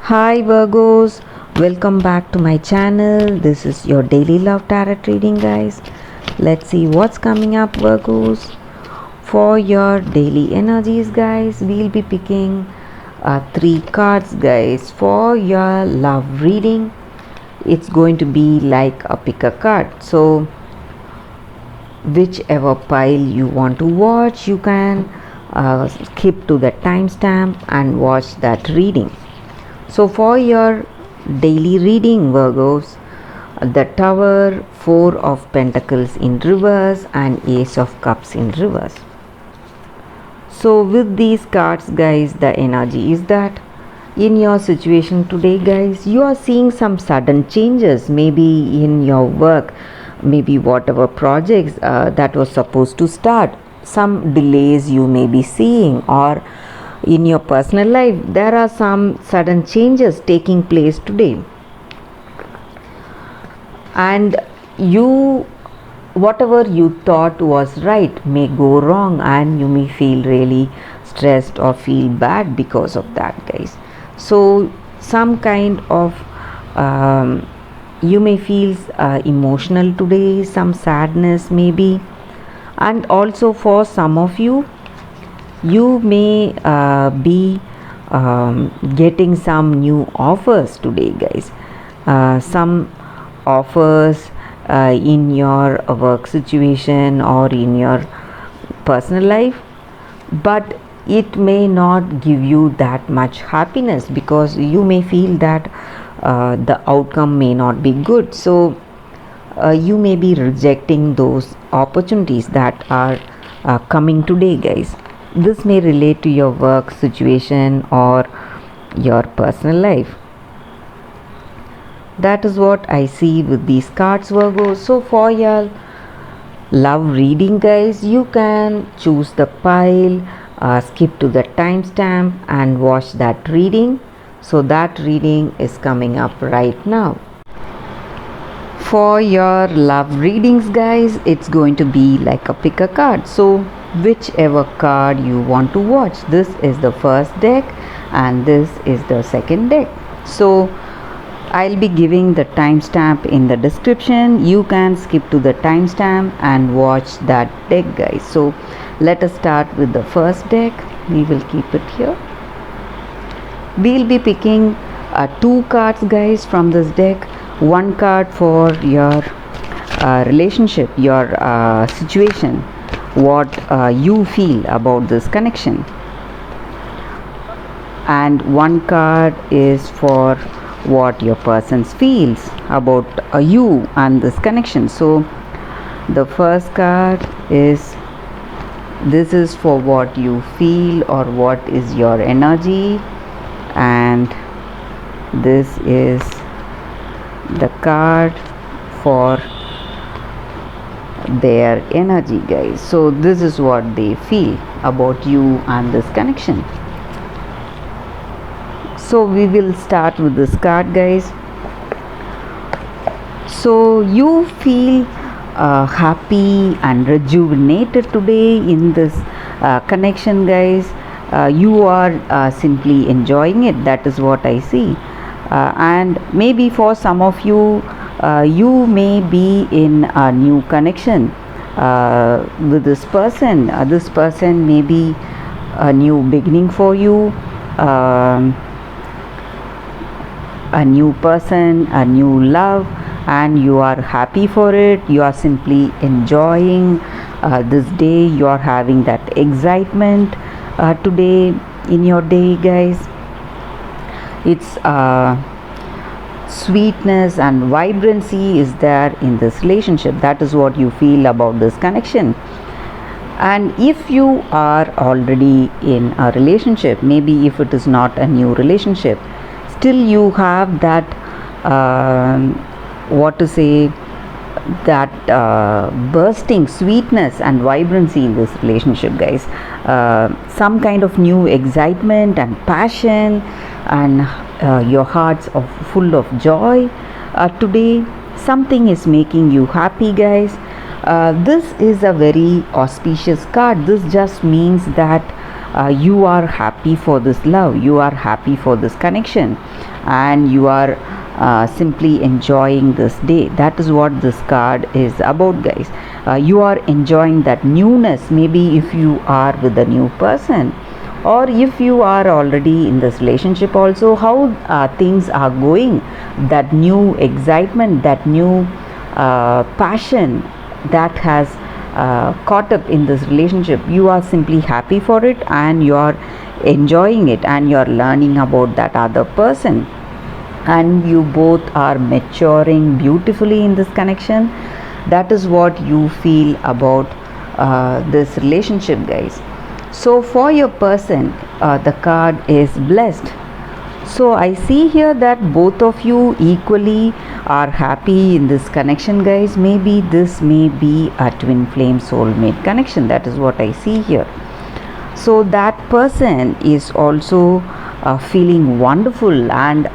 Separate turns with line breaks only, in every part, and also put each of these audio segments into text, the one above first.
Hi Virgos, welcome back to my channel. This is your daily love tarot reading, guys. Let's see what's coming up, Virgos. For your daily energies, guys, we'll be picking three cards, guys. For your love reading, it's going to be like a pick a card. So, whichever pile you want to watch, you can skip to the timestamp and watch that reading. So for your daily reading, Virgos, the Tower, Four of Pentacles in reverse and Ace of Cups in reverse. So with these cards, guys, the energy is that in your situation today, guys, you are seeing some sudden changes, maybe in your work, maybe whatever projects that was supposed to start, some delays you may be seeing, or in your personal life there are some sudden changes taking place today, and you whatever you thought was right may go wrong, and you may feel really stressed or feel bad because of that, guys. So some kind of you may feel emotional today, some sadness maybe, and also for some of you, you may be getting some new offers today, guys. Some offers in your work situation or in your personal life, but it may not give you that much happiness because you may feel that the outcome may not be good. So you may be rejecting those opportunities that are coming today, guys. This may relate to your work situation or your personal life. That is what I see with these cards, Virgo. So for your love reading, guys, you can choose the pile, skip to the timestamp and watch that reading. So that reading is coming up right now. For your love readings, guys, it's going to be like a pick a card. So whichever card you want to watch, this is the first deck and this is the second deck. So I'll be giving the timestamp in the description. You can skip to the timestamp and watch that deck, guys. So let us start with the first deck. We will keep it here. We'll be picking two cards, guys, from this deck. One card for your relationship, your situation, what you feel about this connection, and one card is for what your person feels about you and this connection. So the first card is, this is for what you feel or what is your energy, and this is the card for their energy, guys. So this is what they feel about you and this connection. So we will start with this card, guys. So you feel happy and rejuvenated today in this connection, guys. You are simply enjoying it. That is what I see. And maybe for some of you, you may be in a new connection with this person. This person may be a new beginning for you, a new person, a new love, and you are happy for it. You are simply enjoying this day. You are having that excitement today in your day, guys. It's sweetness and vibrancy is there in this relationship. That is what you feel about this connection. And if you are already in a relationship, maybe if it is not a new relationship, still you have that that bursting sweetness and vibrancy in this relationship, guys. Some kind of new excitement and passion, and your hearts are full of joy today. Something is making you happy, guys. This is a very auspicious card. This just means that you are happy for this love, you are happy for this connection, and you are simply enjoying this day. That is what this card is about, guys. You are enjoying that newness, maybe if you are with a new person, or if you are already in this relationship also, how things are going, that new excitement, that new passion that has caught up in this relationship. You are simply happy for it, and you are enjoying it, and you are learning about that other person, and you both are maturing beautifully in this connection. That is what you feel about this relationship, guys. So for your person, the card is blessed. So I see here that both of you equally are happy in this connection, guys. Maybe this may be a twin flame soulmate connection. That is what I see here. So that person is also feeling wonderful, and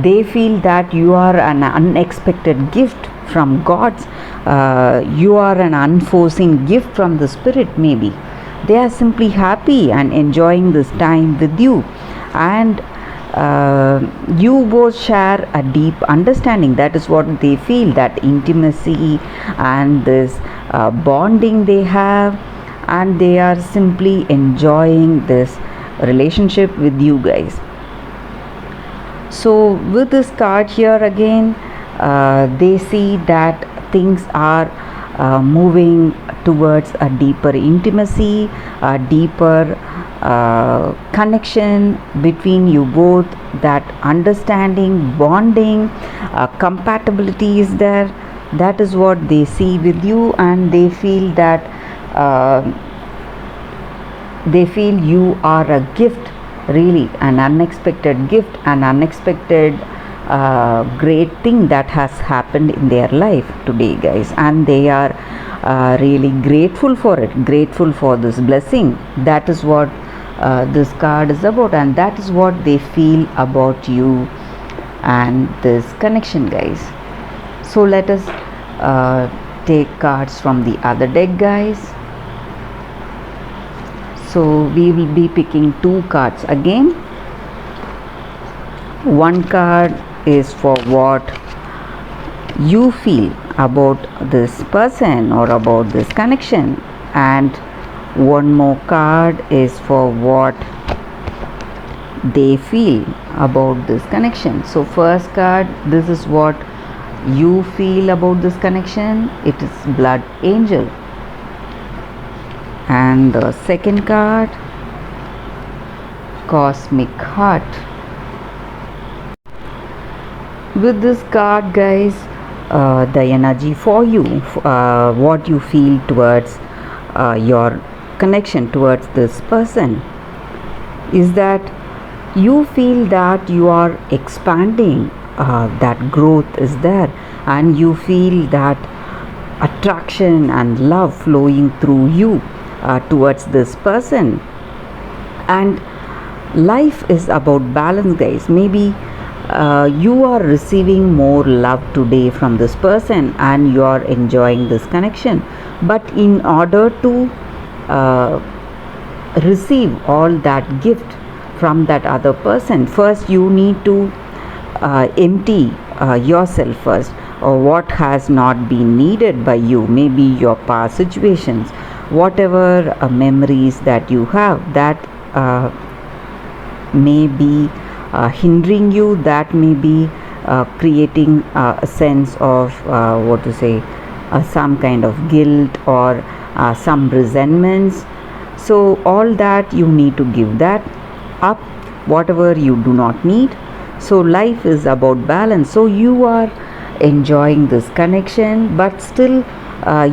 they feel that you are an unexpected gift from God's. You are an unforeseen gift from the Spirit, maybe. They are simply happy and enjoying this time with you, and you both share a deep understanding. That is what they feel, that intimacy and this bonding they have, and they are simply enjoying this relationship with you guys. So with this card here again, they see that things are moving towards a deeper intimacy, a deeper connection between you both. That understanding, bonding, compatibility is there. That is what they see with you, and they feel that you are a gift, really an unexpected gift, an unexpected great thing that has happened in their life today, guys, and they are really grateful for it, grateful for this blessing. That is what this card is about, and that is what they feel about you and this connection, guys. So let us take cards from the other deck, guys. So we will be picking 2 cards again. One card is for what you feel about this person or about this connection, and one more card is for what they feel about this connection. So first card, this is what you feel about this connection. It is Blood Angel. And the second card, Cosmic Heart. With this card, guys, the energy for you, what you feel towards your connection towards this person, is that you feel that you are expanding, that growth is there, and you feel that attraction and love flowing through you towards this person. And life is about balance, guys. Maybe you are receiving more love today from this person, and you are enjoying this connection, but in order to receive all that gift from that other person, first you need to empty yourself first, or what has not been needed by you, maybe your past situations, whatever memories that you have that may be hindering you, that may be creating a sense of some kind of guilt or some resentments. So all that you need to give that up, whatever you do not need. So life is about balance. So you are enjoying this connection, but still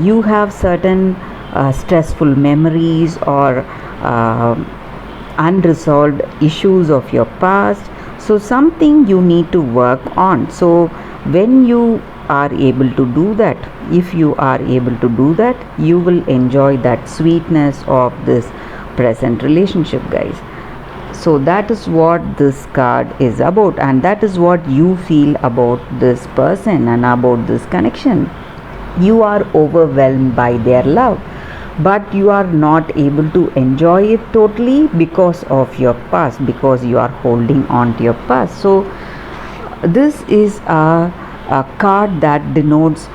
you have certain stressful memories or unresolved issues of your past. So something you need to work on. So when you are able to do that, if you are able to do that, you will enjoy that sweetness of this present relationship, guys. So that is what this card is about, and that is what you feel about this person and about this connection. You are overwhelmed by their love, but you are not able to enjoy it totally because of your past, because you are holding on to your past. So This is a card that denotes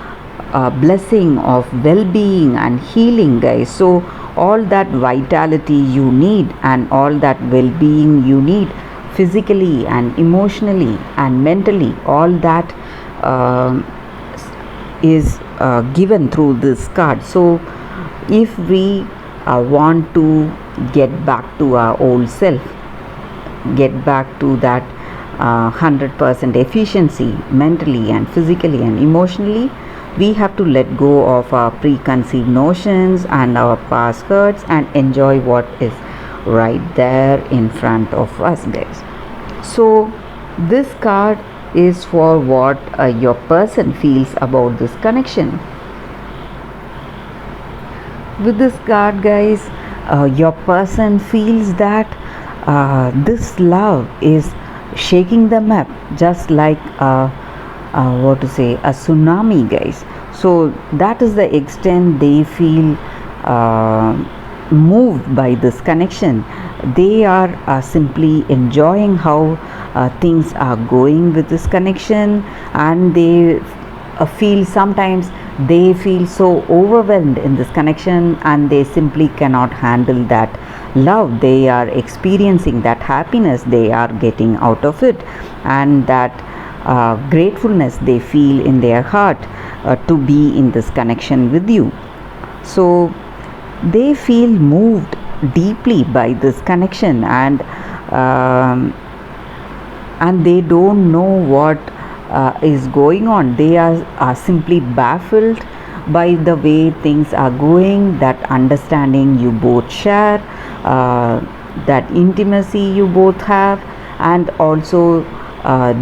a blessing of well-being and healing, guys. So all that vitality you need and all that well-being you need, physically and emotionally and mentally, all that is given through this card. So if we want to get back to our old self, get back to that 100% efficiency mentally and physically and emotionally, we have to let go of our preconceived notions and our past hurts and enjoy what is right there in front of us, guys. So this card is for what your person feels about this connection. With this card, guys, your person feels that this love is shaking them up, just like what to say, a tsunami, guys. So that is the extent they feel moved by this connection. They are simply enjoying how things are going with this connection, and they feel sometimes they feel so overwhelmed in this connection, and they simply cannot handle that love they are experiencing, that happiness they are getting out of it, and that gratefulness they feel in their heart to be in this connection with you. So they feel moved deeply by this connection, and they don't know what is going on. They are simply baffled by the way things are going, that understanding you both share, that intimacy you both have, and also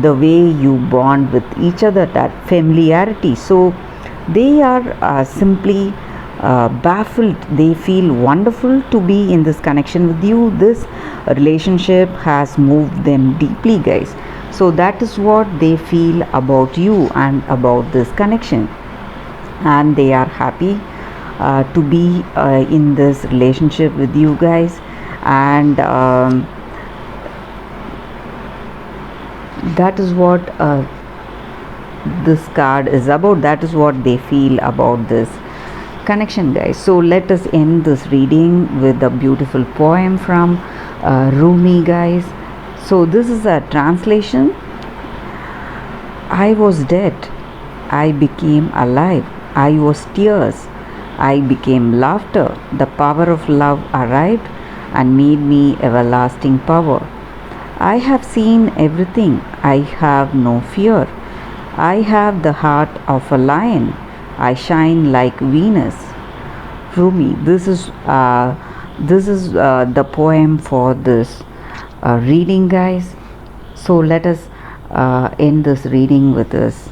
the way you bond with each other, that familiarity. So they are simply baffled. They feel wonderful to be in this connection with you. This relationship has moved them deeply, guys. So that is what they feel about you and about this connection, and they are happy to be in this relationship with you guys. And that is what this card is about. That is what they feel about this connection, guys. So let us end this reading with a beautiful poem from Rumi, guys. So this is a translation. I was dead, I became alive. I was tears, I became laughter. The power of love arrived and made me everlasting power. I have seen everything, I have no fear. I have the heart of a lion, I shine like Venus. Rumi. This is the poem for this reading, guys. So let us end this reading with this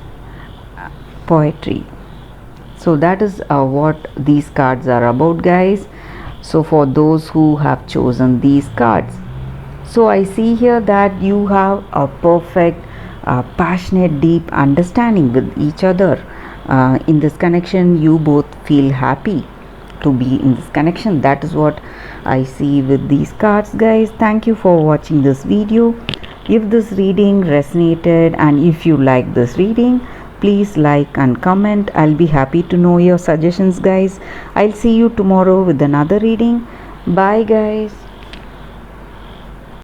poetry. So that is what these cards are about, guys. So for those who have chosen these cards, so I see here that you have a perfect passionate deep understanding with each other. In this connection you both feel happy to be in this connection. That is what I see with these cards, guys. Thank you for watching this video. If this reading resonated and if you like this reading, please like and comment. I'll be happy to know your suggestions, guys. I'll see you tomorrow with another reading. Bye, guys.